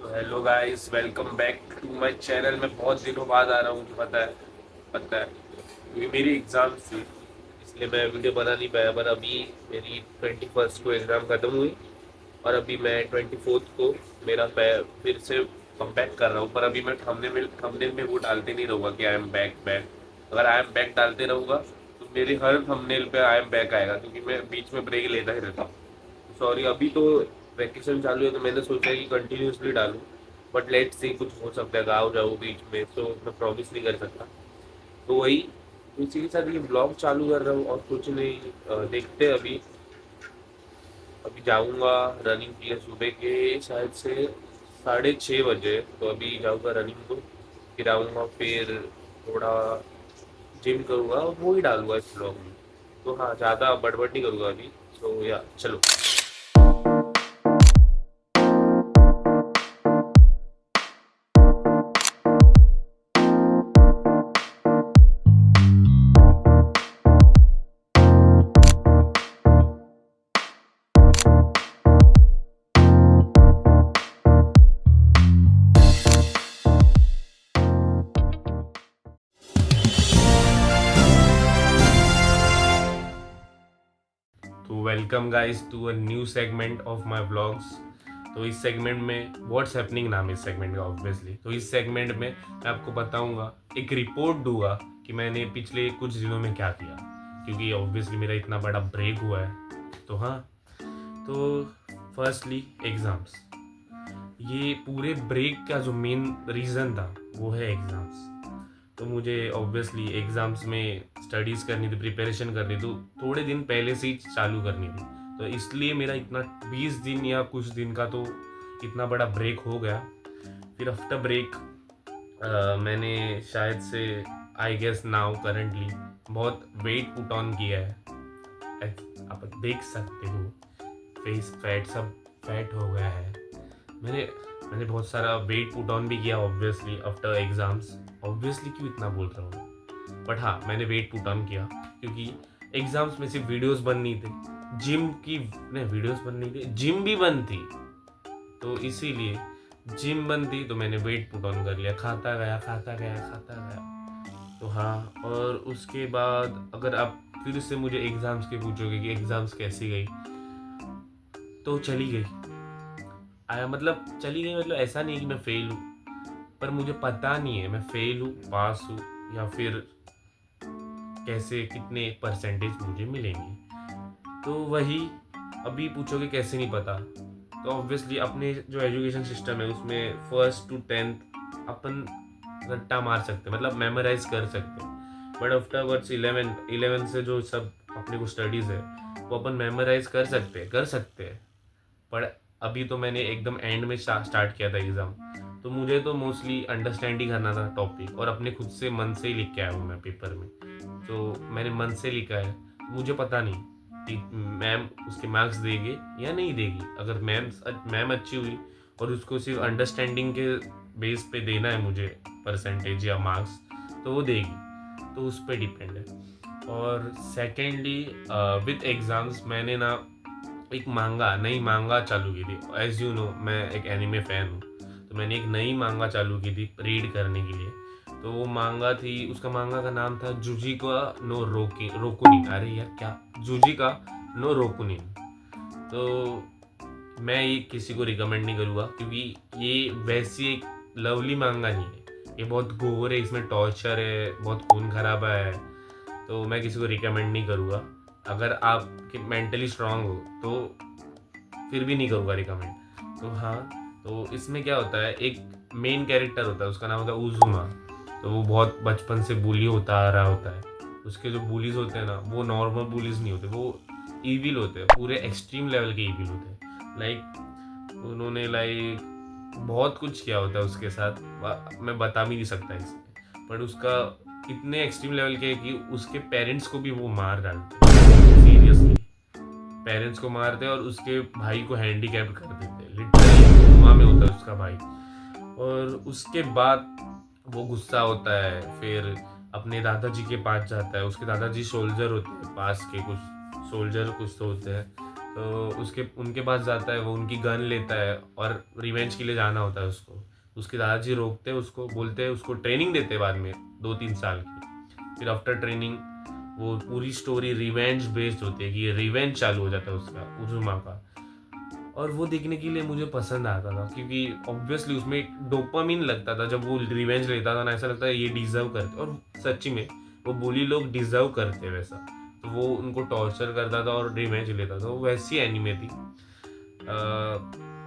Hello guys, welcome back to my channel. मैं बहुत दिनों बाद आ रहा हूँ, पता है क्योंकि मेरी एग्ज़ाम थी, इसलिए मैं वीडियो बना नहीं पाया। पर अभी मेरी 21st को एग्ज़ाम ख़त्म हुई और अभी मैं 24th को मेरा फिर से कम बैक कर रहा हूँ। पर अभी मैं थंबनेल में वो डालते नहीं रहूँगा कि आई एम बैक बैक। अगर आई एम बैक डालते रहूँगा तो मेरे हर थंबनेल पे आई एम बैक आएगा, क्योंकि मैं बीच में ब्रेक लेता ही रहता हूँ। सॉरी, अभी तो वैकेशन चालू है तो मैंने सोचा कि कंटिन्यूसली डालूं, बट लेट्स सी, कुछ हो सकता है, गाँव जाऊँ बीच में, तो मैं प्रॉमिस नहीं कर सकता। तो वही, इसी के साथ ये ब्लॉग चालू कर रहा हूँ और कुछ नहीं। देखते हैं अभी। अभी जाऊँगा रनिंग के लिए सुबह के शायद से 6:30 बजे। तो अभी जाऊँगा रनिंग को, फिर आऊँगा, फिर थोड़ा जिम करूँगा और वो ही डालूंगा इस ब्लॉग में। तो हाँ, ज़्यादा बड़बड़ नहीं करूँगा अभी। तो या चलो। तो welcome guys to a new segment of my vlogs. तो इस सेगमेंट में व्हाट्स हैपनिंग नाम है इस सेगमेंट का ऑब्वियसली। तो इस सेगमेंट में मैं आपको बताऊंगा, एक रिपोर्ट दूंगा कि मैंने पिछले कुछ दिनों में क्या किया, क्योंकि ऑब्वियसली मेरा इतना बड़ा ब्रेक हुआ है। तो हाँ, तो फर्स्टली एग्ज़ाम्स। ये पूरे ब्रेक का जो मेन रीज़न था वो है एग्ज़ाम्स। तो मुझे ऑब्वियसली एग्ज़ाम्स में स्टडीज़ करनी थी, प्रिपरेशन करनी थी, तो थोड़े दिन पहले से ही चालू करनी थी। तो इसलिए मेरा इतना 20 दिन या कुछ दिन का तो इतना बड़ा ब्रेक हो गया। फिर आफ्टर ब्रेक मैंने शायद से, आई गेस नाउ करंटली, बहुत वेट पुट ऑन किया है। आप देख सकते हो, फेस फैट सब फैट हो गया है। मैंने मैंने बहुत सारा वेट पुट ऑन भी किया ऑब्वियसली आफ्टर एग्ज़ाम्स। ऑब्वियसली क्यों इतना बोल रहा हूँ, बट हाँ, मैंने वेट पुट ऑन किया क्योंकि एग्ज़ाम्स में सिर्फ वीडियोस बननी थी, जिम की नहीं, वीडियोस बननी थी, जिम भी बन थी। तो इसीलिए जिम बंद थी तो मैंने वेट पुट ऑन कर लिया, खाता गया खाता गया खाता गया। तो हाँ, और उसके बाद अगर आप फिर से मुझे एग्ज़ाम्स के पूछोगे कि एग्ज़ाम्स कैसी गई, तो चली गई। आया मतलब चली गई, मतलब ऐसा नहीं है कि मैं फेल हूँ, पर मुझे पता नहीं है मैं फेल हूँ, पास हूँ, या फिर कैसे, कितने परसेंटेज मुझे मिलेंगे। तो वही, अभी पूछोगे कैसे नहीं पता, तो ऑब्वियसली अपने जो एजुकेशन सिस्टम है उसमें 1st to 10th अपन रट्टा मार सकते हैं, मतलब मेमोराइज कर सकते हैं। बट आफ्टरवर्ड्स 11 से जो सब अपने को स्टडीज़ है वो अपन मेमोराइज कर सकते हैं। पर अभी तो मैंने एकदम एंड में स्टार्ट किया था एग्ज़ाम, तो मुझे तो मोस्टली अंडरस्टैंड ही करना था टॉपिक, और अपने खुद से मन से ही लिख के आया हूँ मैं पेपर में। तो मैंने मन से लिखा है, मुझे पता नहीं कि मैम उसके मार्क्स देगी या नहीं देगी। अगर मैम अच्छी हुई और उसको सिर्फ अंडरस्टैंडिंग के बेस पे देना है मुझे परसेंटेज या मार्क्स, तो वो देगी। तो उस पर डिपेंड है। और सेकेंडली, विथ एग्ज़ाम्स मैंने ना एक नई मांगा चालू की थी। एज यू नो, मैं एक एनिमे फ़ैन हूँ, तो मैंने एक नई मांगा चालू की थी रीड करने के लिए। तो वो मांगा थी, उसका मांगा का नाम था जूजी का नो रोकुनिन। अरे यार, क्या, जूजी का नो रोकुनिन। तो मैं ये किसी को रिकमेंड नहीं करूँगा, क्योंकि ये वैसी एक लवली मांगा नहीं है। ये बहुत गोर है, इसमें टॉर्चर है, बहुत खून खराबा है। तो मैं किसी को रिकमेंड नहीं करूँगा। अगर आप मेंटली स्ट्रांग हो तो फिर भी नहीं करूँगा रिकमेंड। तो हाँ, तो इसमें क्या होता है, एक मेन कैरेक्टर होता है, उसका नाम होता है उजुमा। तो वो बहुत बचपन से बुली होता आ रहा होता है। उसके जो बुलीज होते हैं ना, वो नॉर्मल बुलीज नहीं होते, वो ईविल होते हैं, पूरे एक्सट्रीम लेवल के ईविल होते हैं। उन्होंने बहुत कुछ किया होता है उसके साथ, मैं बता भी नहीं सकता इसमें। पर उसका इतने एक्सट्रीम लेवल के कि उसके पेरेंट्स को भी वो मार डालते हैं, सीरियसली। पेरेंट्स को मारते हैं और उसके भाई को हैंडीकैप कर देते हैं, लिटरली कोमा में होता है उसका भाई। और उसके बाद वो गुस्सा होता है, फिर अपने दादाजी के पास जाता है। उसके दादाजी सोल्जर होते हैं, पास के कुछ सोल्जर कुछ तो होते हैं। तो उनके पास जाता है, वो उनकी गन लेता है और रिवेंज के लिए जाना होता है उसको। उसके दादाजी रोकते हैं उसको, बोलते हैं उसको, ट्रेनिंग देते हैं बाद में 2-3 साल की। फिर आफ्टर ट्रेनिंग वो पूरी स्टोरी रिवेंज बेस्ड होती है कि ये रिवेंज चालू हो जाता है उसका, उजुमा का। और वो देखने के लिए मुझे पसंद आता था क्योंकि ऑब्वियसली उसमें एक डोपामिन लगता था जब वो रिवेंज लेता था ना, ऐसा लगता है ये डिजर्व करते, और सच्ची में वो बुली लोग डिजर्व करते वैसा। तो वो उनको टॉर्चर करता था और रिवेंज लेता था। वो वैसी एनीमे थी।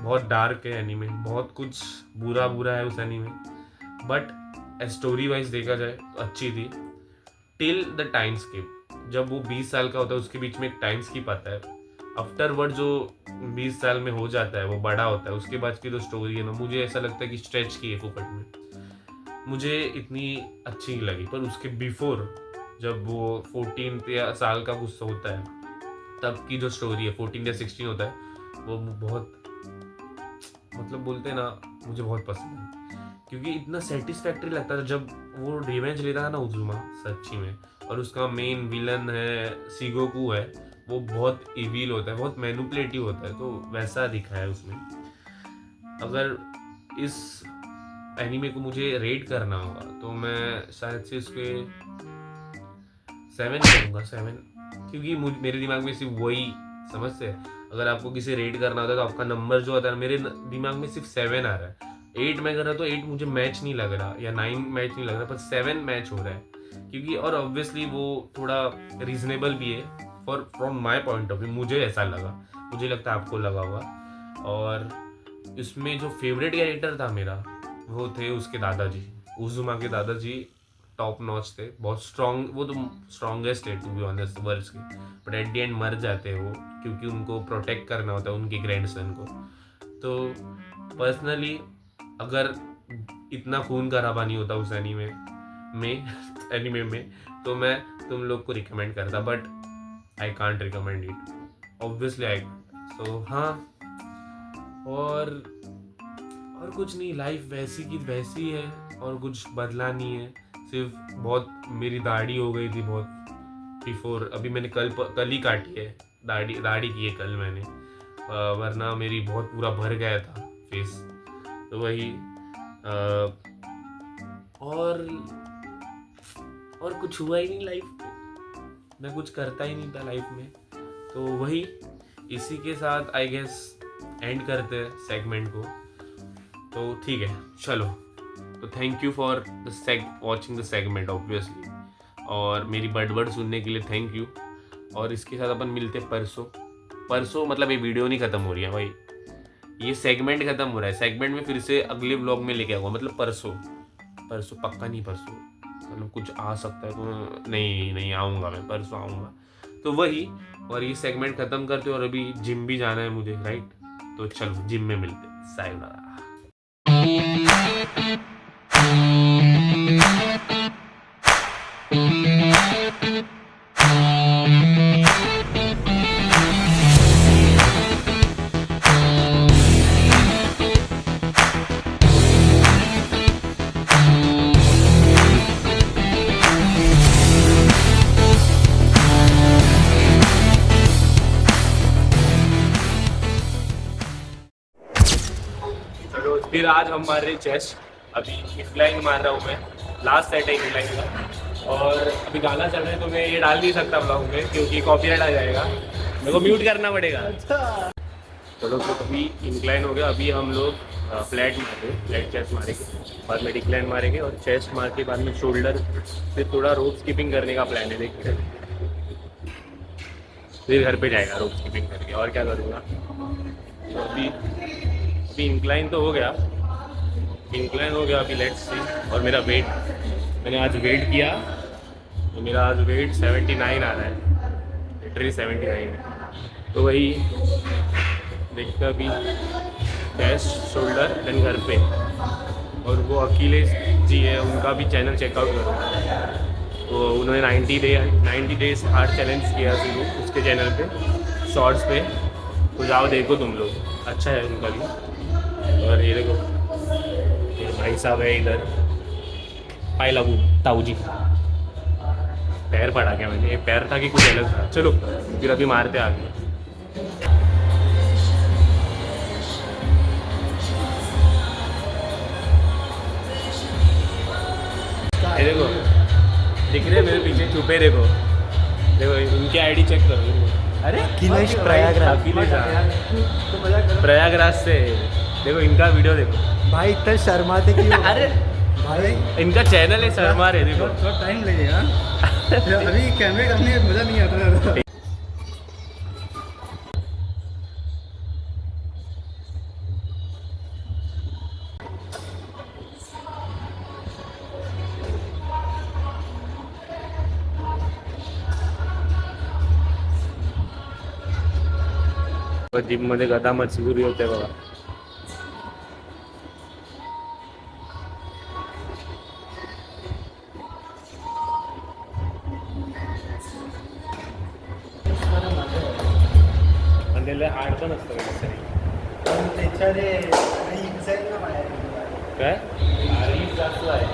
बहुत डार्क है एनीमे, बहुत कुछ बुरा बुरा है उस एनीमे, बट स्टोरी वाइज देखा जाए तो अच्छी थी टिल द टाइम स्किप। जब वो 20 साल का होता है उसके बीच में एक टाइम स्किप आता है। आफ्टरवर्ड जो 20 साल में हो जाता है, वो बड़ा होता है, उसके बाद की जो स्टोरी है ना, मुझे ऐसा लगता है कि स्ट्रेच की है फुकट में, मुझे इतनी अच्छी नहीं लगी। पर उसके बिफोर जब वो 14 साल का कुछ होता है तब की जो स्टोरी है, 14 या 16 होता है, वो बहुत मतलब बोलते हैं ना, मुझे बहुत पसंद है क्योंकि इतना सेटिस्फैक्टरी लगता था जब वो रिवेंज लेता था ना उजुमा, सच्ची में। और उसका मेन विलन है सिगोकू है, वो बहुत इविल होता है, बहुत मैनिपुलेटिव होता है, तो वैसा दिखा है उसमें। अगर इस एनीमे को मुझे रेट करना होगा तो मैं शायद से इसके 7 करूँगा, 7, क्योंकि मेरे दिमाग में सिर्फ वही समझते हैं। अगर आपको किसी रेट करना होता है तो आपका नंबर जो होता है, मेरे दिमाग में सिर्फ 7 आ रहा है। 8 मैं कर रहा तो 8 मुझे मैच नहीं लग रहा, या 9 मैच नहीं लग रहा, पर 7 मैच हो रहा है क्योंकि, और ऑब्वियसली वो थोड़ा रीजनेबल भी है for from my point of view, मुझे ऐसा लगा, मुझे लगता है आपको लगा होगा। और इसमें जो फेवरेट कैरेक्टर था मेरा, वो थे उसके दादाजी, उजुमा के दादाजी। टॉप नॉच थे, बहुत स्ट्रॉन्ग, वो तो स्ट्रॉन्गेस्ट है टू बी ऑनेस्ट वर्ल्ड के, बट एट दी एंड मर जाते हैं वो क्योंकि उनको प्रोटेक्ट करना होता है उनके ग्रैंडसन को। तो पर्सनली अगर इतना खून खराबा नहीं होता उस एनीमे में तो मैं तुम लोग को रिकमेंड करता, but I can't recommend it obviously. So हाँ, और कुछ नहीं, लाइफ वैसी की वैसी है और कुछ बदला नहीं है। सिर्फ बहुत मेरी दाढ़ी हो गई थी बहुत बिफोर, अभी मैंने कल ही काटी है, दाढ़ी की है कल मैंने, वरना मेरी बहुत पूरा भर गया था फेस। तो वही और कुछ हुआ ही नहीं लाइफ में, मैं कुछ करता ही नहीं था लाइफ में। तो वही, इसी के साथ आई गेस एंड करते हैं सेगमेंट को। तो ठीक है, चलो, तो thank you for watching the segment obviously, और मेरी बड़बड़ सुनने के लिए थैंक यू। और इसके साथ अपन मिलते परसों मतलब ये वीडियो नहीं ख़त्म हो रही है भाई, ये सेगमेंट ख़त्म हो रहा है। सेगमेंट में फिर से अगले व्लॉग में लेके आऊँगा, मतलब परसों पक्का नहीं, परसों मतलब कुछ आ सकता है तो नहीं आऊँगा, मैं परसों आऊँगा। तो वही, और ये सेगमेंट ख़त्म करते और अभी जिम भी जाना है मुझे, राइट? तो चलो जिम में मिलते, सायोनारा। फिर आज हम मार रहे चेस्ट, अभी इंक्लाइन मार रहा हूँ मैं, लास्ट सेट है इंक्लाइन का। और अभी गाना चल रहा है तो मैं ये डाल नहीं सकता ब्लॉग में क्योंकि कॉपीराइट आ जाएगा, मेरे को म्यूट करना पड़ेगा। चलो, तो अभी इंक्लाइन हो गया, अभी हम लोग फ्लैट चेस्ट मारेंगे, बाद में डिक्लाइन मारेंगे, और चेस्ट मार के बाद में शोल्डर, फिर थोड़ा रोप स्किपिंग करने का प्लान है, देखते हैं। फिर घर पे जाएगा रोप स्किपिंग करके, और क्या करूँगा। तो अभी इंक्लाइन तो हो गया, अभी लेट्स सी। और मेरा वेट, मैंने आज वेट किया तो मेरा आज वेट 79 आ रहा है, लिटरली 79 है। तो वही देखते अभी, चेस्ट शोल्डर देन घर पे। और वो अखिलेश जी है, उनका भी चैनल चेकआउट करो, तो उन्होंने 90 डेज हार्ड चैलेंज किया शुरू उसके चैनल पे, शॉर्ट्स पे, तो जाओ देखो तुम लोग, अच्छा है उनका भी। और ये देखो, ये भाई साहब है इधर, पाई लागू ताऊ जी, पैर पड़ा क्या मैंने, ये पैर था कि कुछ अलग था। चलो फिर अभी मारते आगे। दिख रहे मेरे पीछे छुपे, देखो देखो इनकी आईडी चेक करो। अरे अखिलेश प्रयागराज। अखिलेश प्रयागराज से, देखो इनका वीडियो देखो भाई इतना शर्माते क्यों? अरे भाई इनका चैनल है शर्मा रे, देखो थोड़ा टाइम लगेगा। अभी कैमरे करने में मज़ा नहीं आता। जिम मध्ये गदा मजबुरी होते बघा. आणि त्याला हाड पण असतं काय आर्मी जास्त आहे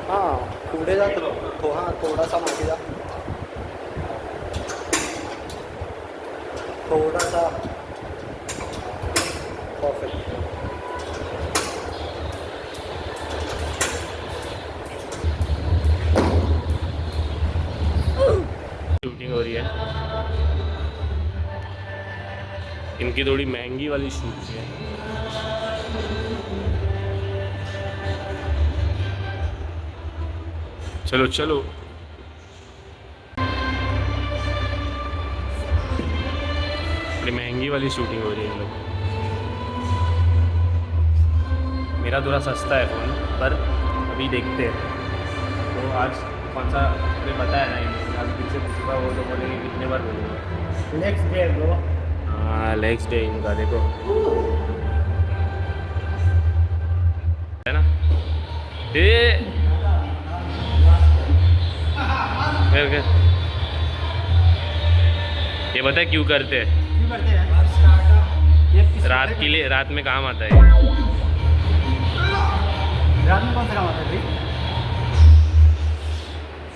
हाँ पुढे जा तो, हाँ थोडासा मागे जा, थोडासा परफेक्ट. शूटिंग हो रही है. इनकी थोड़ी महंगी वाली शूट है. चलो चलो. थोड़ी महंगी वाली शूटिंग हो रही है लोग. मेरा थोड़ा सस्ता है फ़ोन, पर अभी देखते हैं. तो आज कौन सा आपने बताया ना, आज फिर से पूछूंगा वो तो बोलेंगे कितने बार बोलूँगा. Next day bro. हाँ नेक्स्ट डे इनका देखो है ना. ये बता क्यों करते हैं? क्यों करते हैं? रात के लिए, रात में काम आता है. रात में कौन सा काम आता है भाई?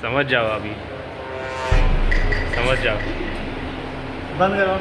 समझ जाओ, अभी समझ जाओ. बंद करो.